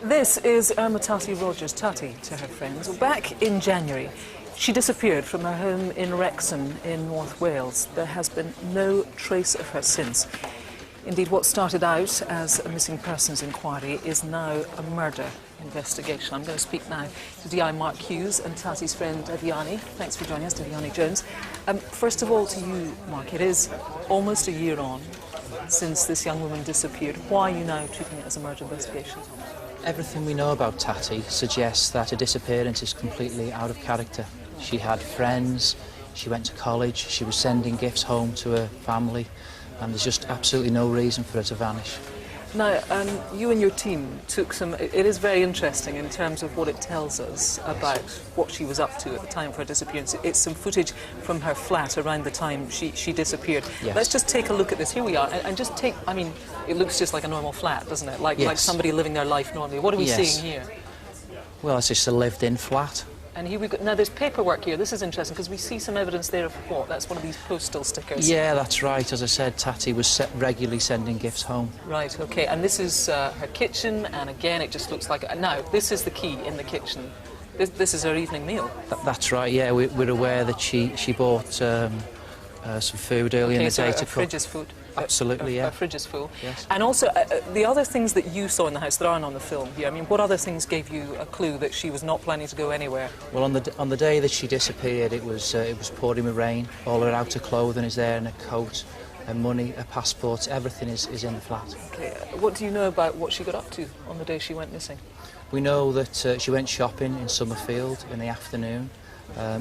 This is Ermatati Rodgers, Tatti to her friends. Well, back in January, she disappeared from her home in Wrexham in North Wales. There has been no trace of her since. Indeed, what started out as a missing persons inquiry is now a murder investigation. I'm going to speak now to DI Mark Hughes and Tatti's friend Devyani. Thanks for joining us, Devyani Jones. First of all, to you, Mark, it is almost a year on since this young woman disappeared. Why are you now treating it as a murder investigation? Everything we know about Tatti suggests that her disappearance is completely out of character. She had friends, she went to college, she was sending gifts home to her family, and there's just absolutely no reason for her to vanish. Now, you and your team took some... It is very interesting in terms of what it tells us about what she was up to at the time of her disappearance. It's some footage from her flat around the time she disappeared. Yes. Let's just take a look at this. Here we are, and just take... I mean, it looks just like a normal flat, doesn't it? Like somebody living their life normally. What are we seeing here? Well, it's just a lived-in flat. And here we've got... Now, there's paperwork here. This is interesting, because we see some evidence there of what? That's one of these postal stickers. Yeah, that's right. As I said, Tatti was regularly sending gifts home. Right, OK. And this is her kitchen, and again, it just looks like... Now, this is the key in the kitchen. This is her evening meal. That's right, yeah. We're aware that she bought some food early in the day to cook. Fridge is food. Absolutely, yeah. Her fridge is full. Yes. And also, the other things that you saw in the house that aren't on the film here, I mean, what other things gave you a clue that she was not planning to go anywhere? Well, on the day that she disappeared, it was pouring with rain. All her outer clothing is there, and her coat, her money, her passports, everything is in the flat. OK. What do you know about what she got up to on the day she went missing? We know that she went shopping in Summerfield in the afternoon.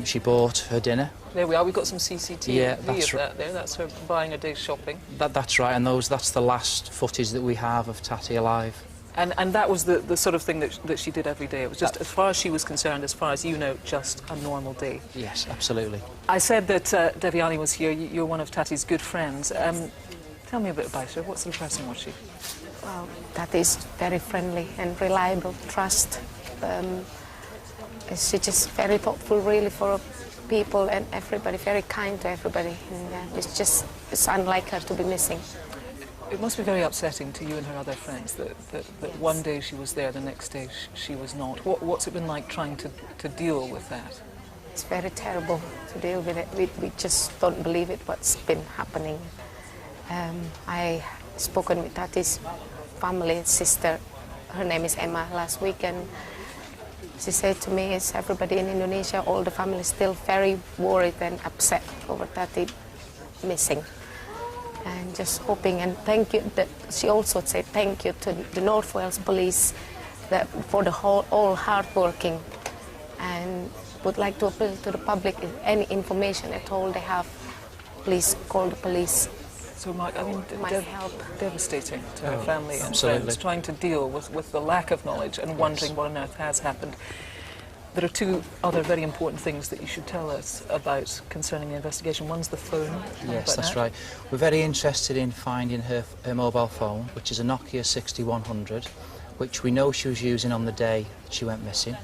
She bought her dinner. There we are. We've got some CCTV of that there. That's her buying a day's shopping. That's right, and that's the last footage that we have of Tatti alive. And that was the sort of thing that she did every day. It was just, as far as she was concerned, as far as you know, just a normal day. Yes, absolutely. I said that Devyani was here. You're one of Tatti's good friends. Tell me a bit about her. What sort of person was she? Well, Tatti is very friendly and reliable, trust. She's just very thoughtful, really, for people and everybody, very kind to everybody. And it's unlike her to be missing. It must be very upsetting to you and her other friends that one day she was there, the next day she was not. What's it been like trying to deal with that? It's very terrible to deal with it. We just don't believe it, what's been happening. I spoken with Tatti's family, sister, her name is Emma, last week, and she said to me, is everybody in Indonesia, all the family is still very worried and upset over Tatti missing. And just hoping, and thank you, that she also said thank you to the North Wales police for the all hard working, and would like to appeal to the public, if any information at all they have, please call the police. So, Mark, I mean, help. Devastating to her family and absolutely. friends, trying to deal with the lack of knowledge and wondering what on earth has happened. There are two other very important things that you should tell us about concerning the investigation. One's the phone. Yes, that's right. We're very interested in finding her mobile phone, which is a Nokia 6100, which we know she was using on the day that she went missing.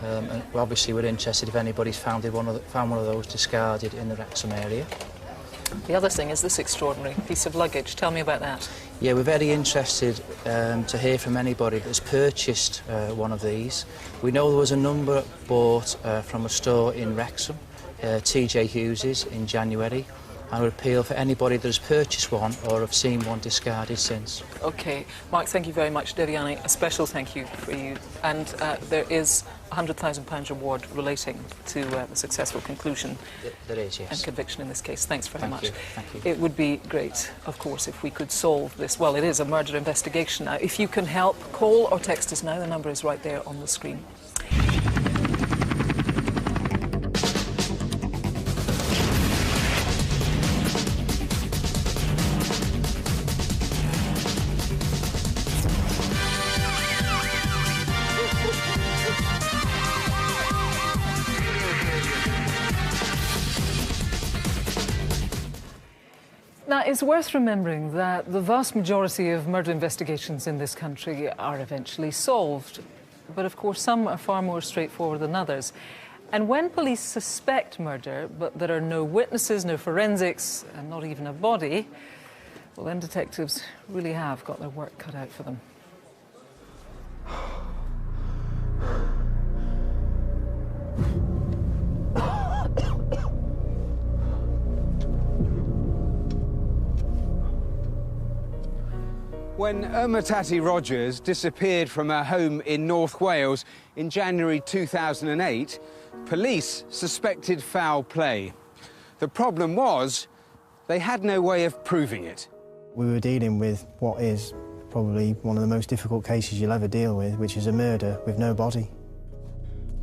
And obviously we're interested if anybody's found one of those discarded in the Wrexham area. The other thing is this extraordinary piece of luggage. Tell me about that. Yeah, we're very interested to hear from anybody that's purchased one of these. We know there was a number bought from a store in Wrexham, TJ Hughes's, in January. I would appeal for anybody that has purchased one or have seen one discarded since. OK. Mark, thank you very much. Devyani, a special thank you for you. And there is a £100,000 reward relating to the successful conclusion there is, yes. And conviction in this case. Thanks very much. Thank you. It would be great, of course, if we could solve this. Well, it is a murder investigation now. If you can help, call or text us now. The number is right there on the screen. Now, it's worth remembering that the vast majority of murder investigations in this country are eventually solved. But, of course, some are far more straightforward than others. And when police suspect murder, but there are no witnesses, no forensics, and not even a body, well, then detectives really have got their work cut out for them. When Ermatati Rodgers disappeared from her home in North Wales in January 2008, police suspected foul play. The problem was they had no way of proving it. We were dealing with what is probably one of the most difficult cases you'll ever deal with, which is a murder with no body.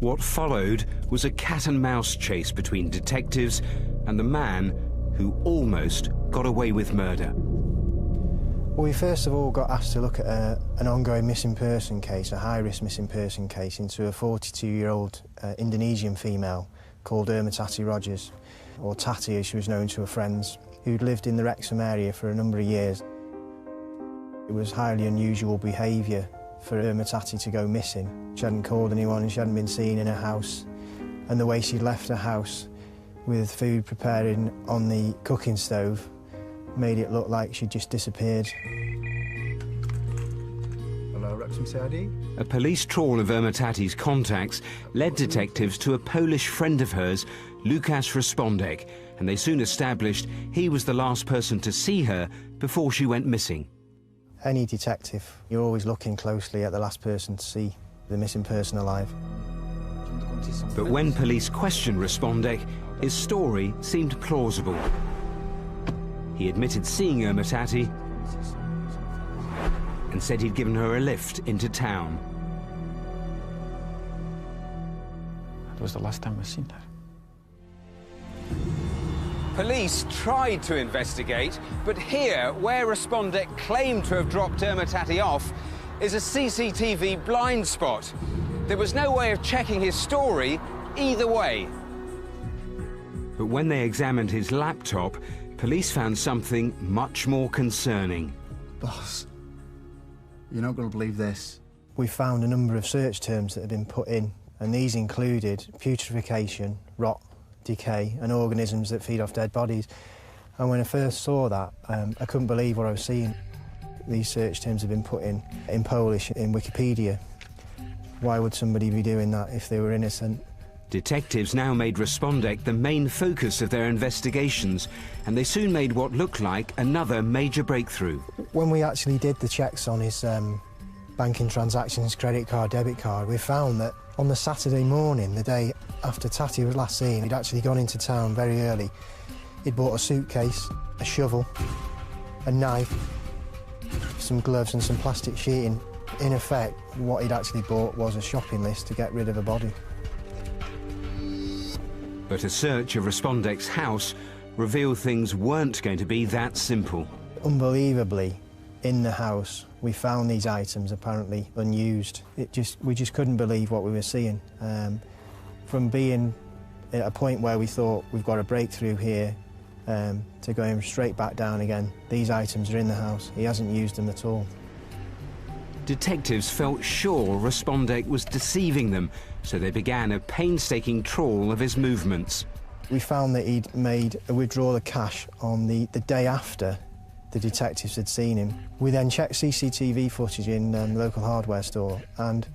What followed was a cat-and-mouse chase between detectives and the man who almost got away with murder. Well, we first of all got asked to look at an ongoing missing person case, a high-risk missing person case, into a 42-year-old Indonesian female called Ermatati Rodgers, or Tatti as she was known to her friends, who'd lived in the Wrexham area for a number of years. It was highly unusual behaviour for Ermatati to go missing. She hadn't called anyone and she hadn't been seen in her house, and the way she'd left her house with food preparing on the cooking stove made it look like she'd just disappeared. Hello, Wrexham CID. A police trawl of Ermatati's contacts led detectives to a Polish friend of hers, Lukas Respondek, and they soon established he was the last person to see her before she went missing. Any detective, you're always looking closely at the last person to see the missing person alive. But when police questioned Respondek, his story seemed plausible. He admitted seeing Ermatati and said he'd given her a lift into town. That was the last time I seen her. Police tried to investigate, but here, where Respondek claimed to have dropped Ermatati off, is a CCTV blind spot. There was no way of checking his story either way. But when they examined his laptop, police found something much more concerning. Boss, you're not going to believe this. We found a number of search terms that had been put in, and these included putrefaction, rot, decay, and organisms that feed off dead bodies. And when I first saw that, I couldn't believe what I was seeing. These search terms have been put in Polish in Wikipedia. Why would somebody be doing that if they were innocent? Detectives now made Respondek the main focus of their investigations, and they soon made what looked like another major breakthrough. When we actually did the checks on his banking transactions, credit card, debit card, we found that on the Saturday morning, the day after Tatti was last seen, he'd actually gone into town very early. He'd bought a suitcase, a shovel, a knife, some gloves and some plastic sheeting. In effect, what he'd actually bought was a shopping list to get rid of a body. But a search of Respondek's house revealed things weren't going to be that simple. Unbelievably, in the house, we found these items apparently unused. We just couldn't believe what we were seeing. From being at a point where we thought we've got a breakthrough here to going straight back down again, these items are in the house. He hasn't used them at all. Detectives felt sure Respondek was deceiving them, so they began a painstaking trawl of his movements. We found that he'd made a withdrawal of cash on the day after the detectives had seen him. We then checked CCTV footage in the local hardware store, and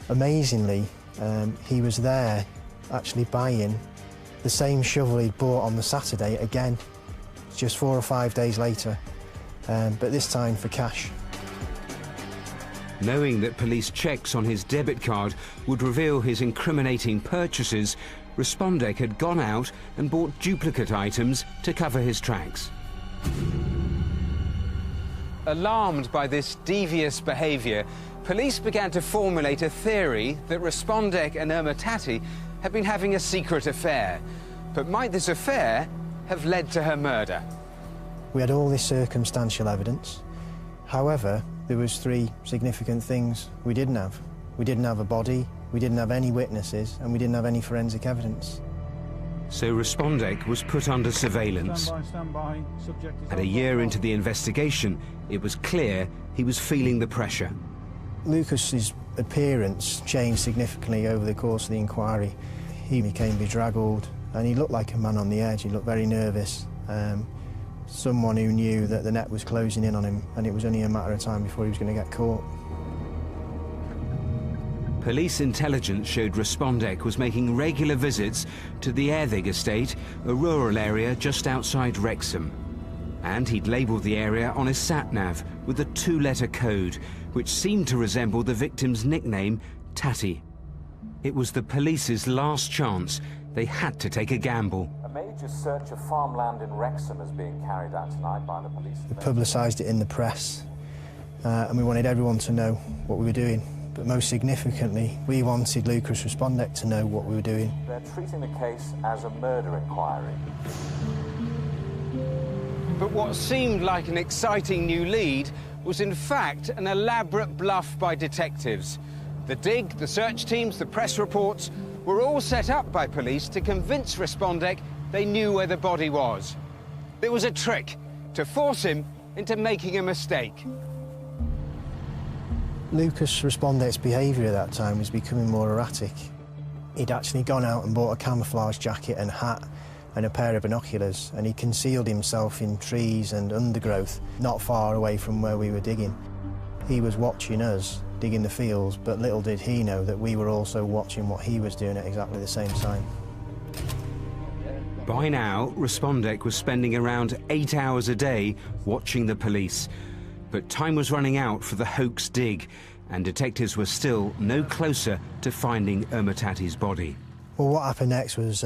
amazingly, he was there actually buying the same shovel he'd bought on the Saturday again, just 4 or 5 days later, but this time for cash. Knowing that police checks on his debit card would reveal his incriminating purchases, Respondek had gone out and bought duplicate items to cover his tracks. Alarmed by this devious behaviour, police began to formulate a theory that Respondek and Ermatati had been having a secret affair. But might this affair have led to her murder? We had all this circumstantial evidence. However, there was 3 significant things we didn't have. We didn't have a body, we didn't have any witnesses, and we didn't have any forensic evidence. So Respondek was put under surveillance. Stand by. Subject is And a year into the investigation, it was clear he was feeling the pressure. Lucas's appearance changed significantly over the course of the inquiry. He became bedraggled, and he looked like a man on the edge. He looked very nervous. Someone who knew that the net was closing in on him, and it was only a matter of time before he was going to get caught. Police intelligence showed Respondek was making regular visits to the Erdig estate, a rural area just outside Wrexham. And he'd labelled the area on his sat-nav with a 2-letter code, which seemed to resemble the victim's nickname, Tatti. It was the police's last chance. They had to take a gamble. A major search of farmland in Wrexham is being carried out tonight by the police. We publicised it in the press, and we wanted everyone to know what we were doing. But most significantly, we wanted Lucas Respondek to know what we were doing. They're treating the case as a murder inquiry. But what seemed like an exciting new lead was in fact an elaborate bluff by detectives. The dig, the search teams, the press reports were all set up by police to convince Respondek they knew where the body was. It was a trick to force him into making a mistake. Lucas Respondek's behaviour at that time was becoming more erratic. He'd actually gone out and bought a camouflage jacket and hat and a pair of binoculars, and he concealed himself in trees and undergrowth not far away from where we were digging. He was watching us digging the fields, but little did he know that we were also watching what he was doing at exactly the same time. By now, Respondek was spending around 8 hours a day watching the police. But time was running out for the hoax dig, and detectives were still no closer to finding Ermatati's body. Well, what happened next was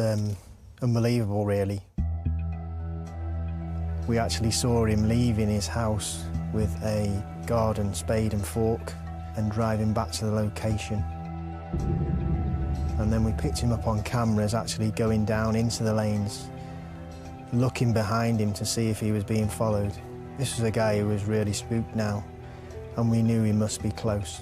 unbelievable, really. We actually saw him leaving his house with a garden spade and fork and driving back to the location. And then we picked him up on cameras actually going down into the lanes, looking behind him to see if he was being followed. This was a guy who was really spooked now, and we knew he must be close.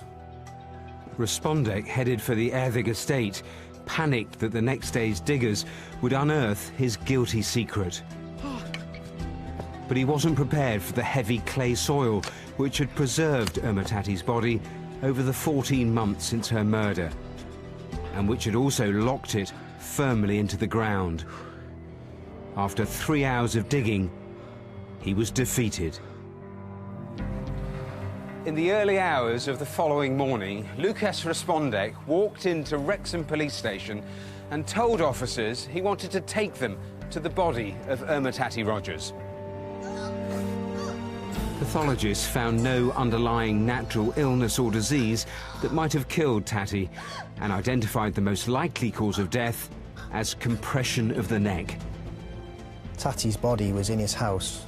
Respondek headed for the Erthig estate, panicked that the next day's diggers would unearth his guilty secret. But he wasn't prepared for the heavy clay soil which had preserved Ermatati's body over the 14 months since her murder, and which had also locked it firmly into the ground. After 3 hours of digging, he was defeated. In the early hours of the following morning, Lucas Respondek walked into Wrexham police station and told officers he wanted to take them to the body of Ermatati Rodgers. Pathologists found no underlying natural illness or disease that might have killed Tatti, and identified the most likely cause of death as compression of the neck. Tatti's body was in his house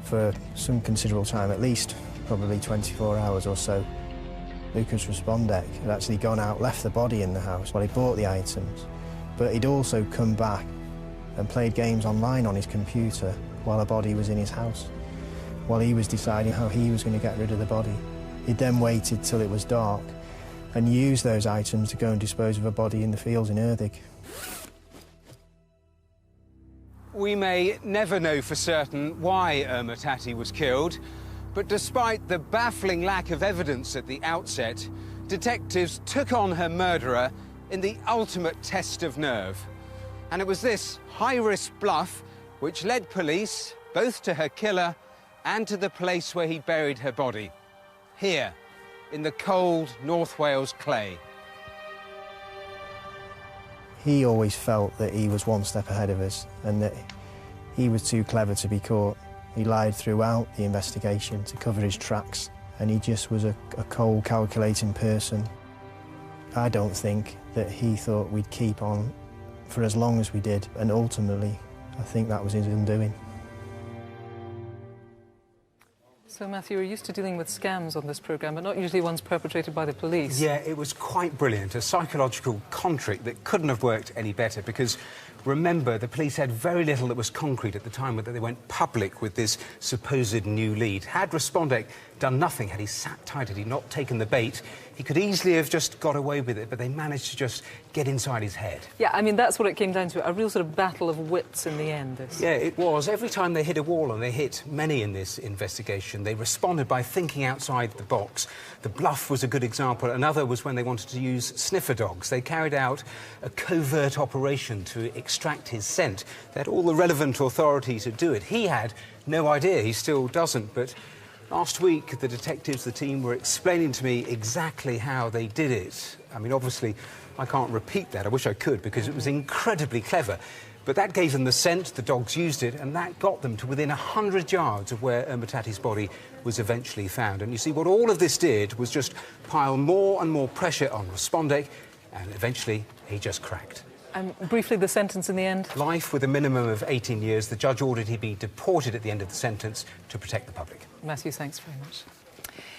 for some considerable time, at least probably 24 hours or so. Lucas Respondek had actually gone out, left the body in the house while he bought the items, but he'd also come back and played games online on his computer while the body was in his house, while he was deciding how he was going to get rid of the body. He'd then waited till it was dark and used those items to go and dispose of a body in the fields in Erthig. We may never know for certain why Ermatati was killed, but despite the baffling lack of evidence at the outset, detectives took on her murderer in the ultimate test of nerve. And it was this high-risk bluff which led police both to her killer and to the place where he buried her body, here, in the cold North Wales clay. He always felt that he was one step ahead of us and that he was too clever to be caught. He lied throughout the investigation to cover his tracks, and he just was a cold, calculating person. I don't think that he thought we'd keep on for as long as we did, and ultimately, I think that was his undoing. So, Matthew, you're used to dealing with scams on this programme, but not usually ones perpetrated by the police. Yeah, it was quite brilliant. A psychological con trick that couldn't have worked any better, because remember, the police had very little that was concrete at the time that they went public with this supposed new lead. Had Respondek done nothing, had he sat tight, had he not taken the bait, he could easily have just got away with it, but they managed to just get inside his head. Yeah, I mean, that's what it came down to, a real sort of battle of wits in the end. This. Yeah, it was. Every time they hit a wall, and they hit many in this investigation, they responded by thinking outside the box. The Bluff was a good example. Another was when they wanted to use sniffer dogs. They carried out a covert operation to extract his scent. They had all the relevant authority to do it. He had no idea, he still doesn't, but Last week, the detectives, the team, were explaining to me exactly how they did it. I mean, obviously, I can't repeat that. I wish I could, because it was incredibly clever. But that gave them the scent, the dogs used it, and that got them to within 100 yards of where Ermatati's body was eventually found. And you see, what all of this did was just pile more and more pressure on Respondek, and eventually he just cracked. Briefly, the sentence in the end? Life with a minimum of 18 years. The judge ordered he be deported at the end of the sentence to protect the public. Matthew, thanks very much.